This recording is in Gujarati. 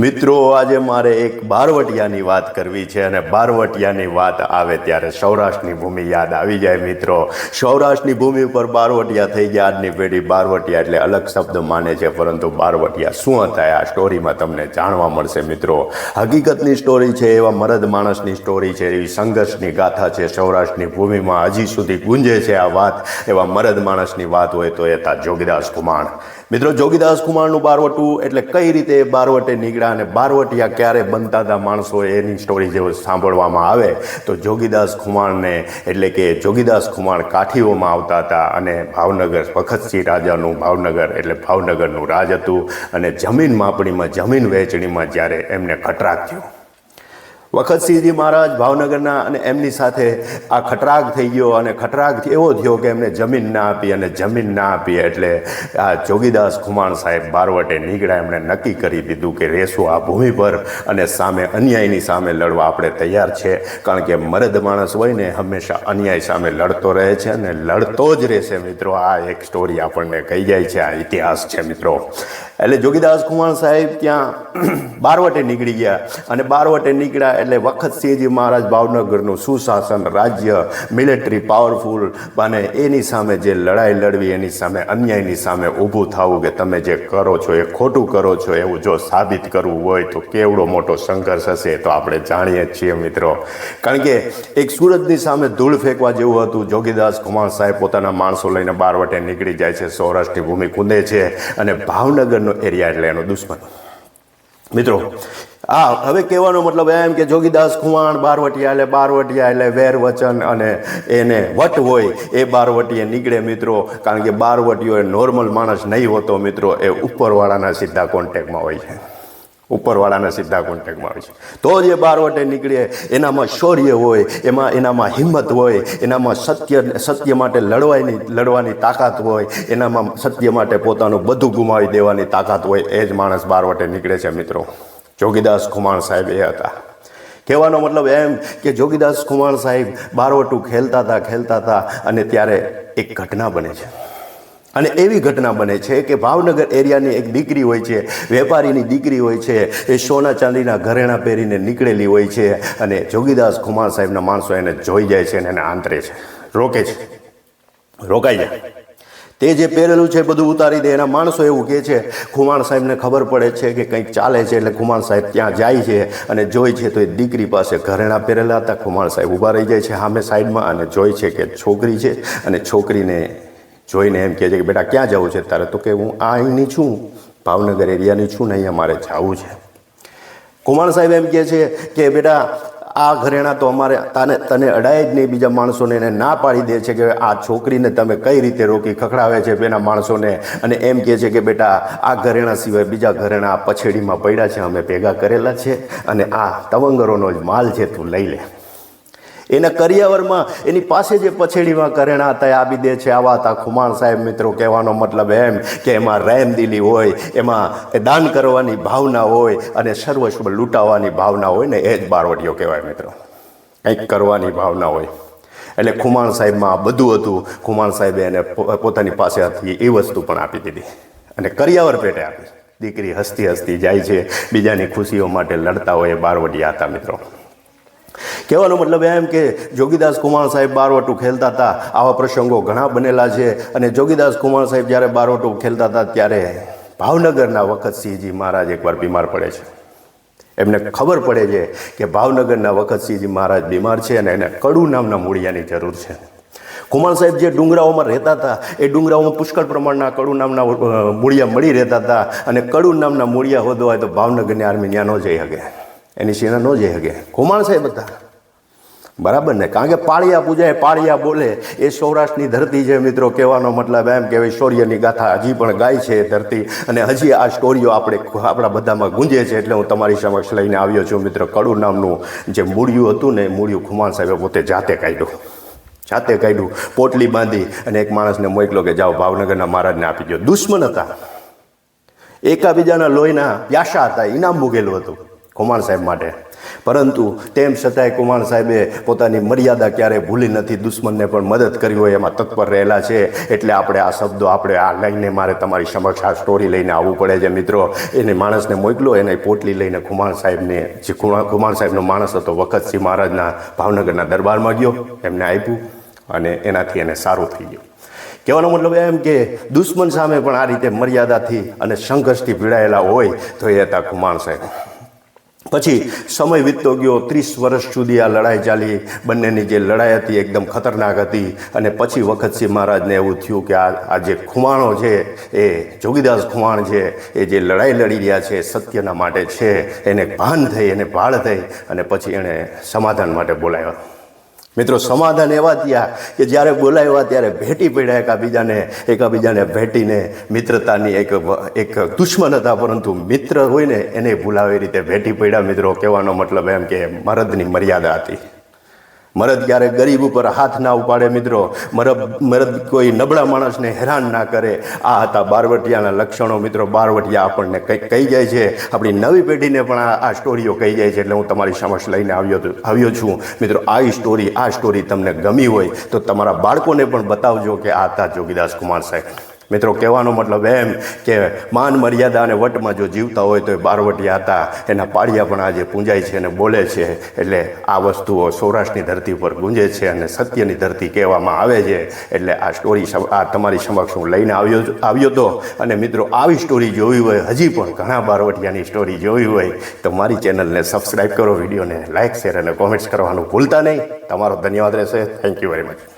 મિત્રો આજે મારે એક બારવટિયાની વાત કરવી છે અને બારવટિયાની વાત આવે ત્યારે સૌરાષ્ટ્રની ભૂમિ યાદ આવી જાય મિત્રો. સૌરાષ્ટ્રની ભૂમિ ઉપર બારવટિયા થઈ ગયા. આજની પેઢી બારવટિયા એટલે અલગ શબ્દ માને છે, પરંતુ બારવટિયા શું હતા આ સ્ટોરીમાં તમને જાણવા મળશે મિત્રો. હકીકતની સ્ટોરી છે, એવા મરદ માણસની સ્ટોરી છે, એવી સંઘર્ષની ગાથા છે. સૌરાષ્ટ્રની ભૂમિમાં હજી સુધી ગુંજે છે આ વાત. એવા મરદ માણસની વાત હોય તો એ હતા જોગીદાસ ખુમાણ. મિત્રો જોગીદાસ ખુમાણનું બારવટું એટલે કઈ રીતે બારવટે નીકળ્યા અને બારવટિયા ક્યારે બનતા હતા માણસો, એની સ્ટોરી જો સાંભળવામાં આવે તો જોગીદાસ ખુમાણને એટલે કે જોગીદાસ ખુમાણ કાઠીઓમાં આવતા હતા અને ભાવનગર વખતસિંહ રાજાનું ભાવનગર એટલે ભાવનગરનું રાજ હતું. અને જમીન માપણીમાં જમીન વહેંચણીમાં જ્યારે એમને ખટરાગ થયો, વખતસિંહજી મહારાજ ભાવનગરના અને એમની સાથે આ ખટરાગ થઈ ગયો અને ખટરાગ એવો થયો કે એમને જમીન ના આપી અને જમીન ના આપી એટલે આ જોગીદાસ ખુમાણ સાહેબ બારવટે નીકળ્યા. એમણે નક્કી કરી દીધું કે રહેશું આ ભૂમિ પર અને સામે અન્યાયની સામે લડવા આપણે તૈયાર છે, કારણ કે મરદ માણસ હોય ને હંમેશા અન્યાય સામે લડતો રહે છે અને લડતો જ રહેશે મિત્રો. આ એક સ્ટોરી આપણને કહી જાય છે, આ ઇતિહાસ છે મિત્રો. એટલે જોગીદાસ ખુમાણ સાહેબ ત્યાં બારવટે નીકળી ગયા અને બારવટે નીકળ્યા એટલે વખતસિંહજી મહારાજ ભાવનગરનું સુશાસન રાજ્ય મિલિટરી પાવરફુલ અને એની સામે જે લડાઈ લડવી, એની સામે અન્યાયની સામે ઊભું થવું કે તમે જે કરો છો એ ખોટું કરો છો એવું જો સાબિત કરવું હોય તો કેવડો મોટો સંઘર્ષ હશે તો આપણે જાણીએ જ છીએ મિત્રો. કારણ કે એક સુરતની સામે ધૂળ ફેંકવા જેવું હતું. જોગીદાસ ખુમાણ સાહેબ પોતાના માણસો લઈને બારવટે નીકળી જાય છે, સૌરાષ્ટ્રની ભૂમિ કૂદે છે અને ભાવનગરનો એરિયા એટલે એનો દુશ્મન મિત્રો. હવે કહેવાનો મતલબ એમ કે જોગીદાસ ખુમાણ બારવટિયા એટલે વેર વચન અને એને વટ હોય એ બારવટીએ નીકળે મિત્રો. કારણ કે બારવટીઓ એ નોર્મલ માણસ નહીં હોતો મિત્રો, એ ઉપરવાળાના સીધા કોન્ટેક્ટમાં હોય છે, ઉપરવાળાના સીધા કોન્ટેક્ટમાં હોય છે. તો જ એ બારવટે નીકળે. એનામાં શૌર્ય હોય, એનામાં હિંમત હોય, એનામાં સત્ય માટે લડવાની તાકાત હોય, એનામાં સત્ય માટે પોતાનું બધું ગુમાવી દેવાની તાકાત હોય. એ જ માણસ બારવટે નીકળે છે મિત્રો. જોગીદાસ ખુમાણ સાહેબ એ હતા. કહેવાનો મતલબ એમ કે જોગીદાસ ખુમાણ સાહેબ બારવટું ખેલતા હતા અને ત્યારે એક ઘટના બને છે. અને એવી ઘટના બને છે કે ભાવનગર એરિયાની એક દીકરી હોય છે, વેપારીની દીકરી હોય છે, એ સોના ચાંદીના ઘરેણા પહેરીને નીકળેલી હોય છે અને જોગીદાસ ખુમાણ સાહેબના માણસો એને જોઈ જાય છે અને એને આંતરે છે, રોકે છે, રોકાઈ જાય. તે જે પહેરેલું છે બધું ઉતારી દે. એના માણસો એવું કહે છે, ખુમાણ સાહેબને ખબર પડે છે કે કંઈક ચાલે છે એટલે ખુમાણ સાહેબ ત્યાં જાય છે અને જોઈ છે તો એ દીકરી પાસે ઘરેણા પહેરેલા હતા. ખુમાણ સાહેબ ઊભા રહી જાય છે સામે સાઈડમાં અને જોઈ છે કે છોકરી છે અને છોકરીને જોઈને એમ કહે છે કે બેટા ક્યાં જવું છે તારે? તો કે હું આ અહીંની છું, ભાવનગર એરિયાની છું ને અહીંયા મારે જવું છે. ખુમાણ સાહેબ એમ કહે છે કે બેટા આ ઘરેણા તો અમારે તને અડાય જ નહીં. બીજા માણસોને એને ના પાડી દે છે કે આ છોકરીને તમે કઈ રીતે રોકી, ખખડાવે છે એના માણસોને અને એમ કહે છે કે બેટા આ ઘરેણા સિવાય બીજા ઘરેણા આ પછેડીમાં પડ્યા છે, અમે ભેગા કરેલા છે અને આ તવંગરોનો જ માલ છે, તું લઈ લે. એના કરિયાવરમાં એની પાસે જે પછેડીમાં ઘરેણા હતા એ આપી દે છે. આવા હતા ખુમાણ સાહેબ મિત્રો. કહેવાનો મતલબ એમ કે એમાં રહેમદિલી હોય, એમાં દાન કરવાની ભાવના હોય અને સર્વસ્વ લૂંટાવાની ભાવના હોય ને એ જ બારવટીઓ કહેવાય મિત્રો. કંઈક કરવાની ભાવના હોય એટલે ખુમાણ સાહેબમાં આ બધું હતું. ખુમાણ સાહેબે એને પોતાની પાસે હતી એ વસ્તુ પણ આપી દીધી અને કરિયાવર પેટે આપી. દીકરી હસતી હસતી જાય છે, બીજાની ખુશીઓ માટે લડતા હોય એ બારવટીયા હતા મિત્રો. કહેવાનો મતલબ એમ કે જોગીદાસ ખુમાણ સાહેબ બારવટું ખેલતા હતા. આવા પ્રસંગો ઘણા બનેલા છે અને જોગીદાસ ખુમાણ સાહેબ જ્યારે બારવટું ખેલતા હતા ત્યારે ભાવનગરના વખતસિંહજી મહારાજ એકવાર બીમાર પડે છે. એમને ખબર પડે છે કે ભાવનગરના વખતસિંહજી મહારાજ બીમાર છે અને એને કડુ નામના મૂળિયાની જરૂર છે. ખુમાણ સાહેબ જે ડુંગરાઓમાં રહેતા હતા એ ડુંગરાઓમાં પુષ્કળ પ્રમાણના કડુ નામના મૂળિયા મળી રહેતા હતા અને કડુ નામના મૂળિયા હોદવા હોય તો ભાવનગરની આર્મી ત્યાં ન જઈ શકે, એની સેના ન જઈ શકે. ખુમાણ સાહેબ હતા બરાબર ને, કારણ કે પાળિયા પૂજાય, પાળિયા બોલે એ સૌરાષ્ટ્રની ધરતી છે મિત્રો. કહેવાનો મતલબ એમ કે શૌર્યની ગાથા હજી પણ ગાય છે એ ધરતી અને હજી આ સ્ટોરીઓ આપણા બધામાં ગુંજે છે. એટલે હું તમારી સમક્ષ લઈને આવ્યો છું મિત્રો. કડુ નામનું જે મૂળિયું હતું ને એ મૂળિયું ખુમાણ સાહેબે પોતે જાતે કાઢ્યું, પોટલી બાંધી અને એક માણસને મોકલો કે જાઓ ભાવનગરના મહારાજને આપી દો. દુશ્મન હતા, એકાબીજાના લોહીના પ્યાસા હતા, ઇનામ મૂકેલું હતું ખુમાણ સાહેબ માટે. પરંતુ તેમ છતાંય કુમાર સાહેબે પોતાની મર્યાદા ક્યારેય ભૂલી નથી, દુશ્મનને પણ મદદ કરી હોય એમાં તત્પર રહેલા છે. એટલે આપણે આ શબ્દો આપણે આ લઈને મારે તમારી સમક્ષ આ સ્ટોરી લઈને આવવું પડે છે મિત્રો. એને માણસને મોકલો, એને પોટલી લઈને કુમાર સાહેબને, જે કુમાર સાહેબનો માણસ હતો વખતસિંહ મહારાજના ભાવનગરના દરબારમાં ગયો, એમને આપ્યું અને એનાથી એને સારું થઈ ગયું. કહેવાનો મતલબ એમ કે દુશ્મન સામે પણ આ રીતે મર્યાદાથી અને સંઘર્ષથી પીડાયેલા હોય તો એ હતા કુમાર સાહેબ. પછી સમય વીતતો ગયો, 30 વર્ષ સુધી આ લડાઈ ચાલી. બંનેની જે લડાઈ હતી એકદમ ખતરનાક હતી. અને પછી વખતસિંહ મહારાજને એવું થયું કે આ જે ખુમાણો છે એ જોગીદાસ ખુમાણ છે એ જે લડાઈ લડી રહ્યા છે સત્યના માટે છે, એને ભાન થઈ, એને ભાળ થઈ અને પછી એણે સમાધાન માટે બોલાવ્યા. મિત્રો સમાધાન એવા થયા કે જ્યારે બોલાવ્યા ત્યારે ભેટી પડ્યા એકાબીજાને ભેટીને. મિત્રતાની એક દુશ્મન હતા પરંતુ મિત્ર હોય ને એને ભૂલાવે રીતે ભેટી પડ્યા. મિત્રો કહેવાનો મતલબ એમ કે મરદની મર્યાદા હતી. મરદ ક્યારેક ગરીબ ઉપર હાથ ના ઉપાડે મિત્રો. મરદ કોઈ નબળા માણસને હેરાન ના કરે. આ હતા બારવટિયાના લક્ષણો મિત્રો. બારવટિયા આપણને કંઈક કહી જાય છે, આપણી નવી પેઢીને પણ આ સ્ટોરીઓ કહી જાય છે. એટલે હું તમારી સમક્ષ લઈને આવ્યો છું મિત્રો. આ સ્ટોરી તમને ગમી હોય તો તમારા બાળકોને પણ બતાવજો કે આ હતા જોગીદાસ કુમાર સાહેબ. મિત્રો કહેવાનો મતલબ એમ કે માન મર્યાદા અને વટમાં જો જીવતા હોય તો એ બારવટિયા હતા. એના પાળિયા પણ આજે પૂંજાય છે અને બોલે છે. એટલે આ વસ્તુઓ સૌરાષ્ટ્રની ધરતી પર ગુંજે છે અને સત્યની ધરતી કહેવામાં આવે છે. એટલે આ સ્ટોરી આ તમારી સમક્ષ હું લઈને આવ્યો હતો. અને મિત્રો આવી સ્ટોરી જોવી હોય, હજી પણ ઘણા બારવટિયાની સ્ટોરી જોવી હોય તો મારી ચેનલને સબસ્ક્રાઈબ કરો, વિડીયોને લાઇક, શેર અને કોમેન્ટ્સ કરવાનું ભૂલતા નહીં. તમારો ધન્યવાદ રહેશે. Thank you very much.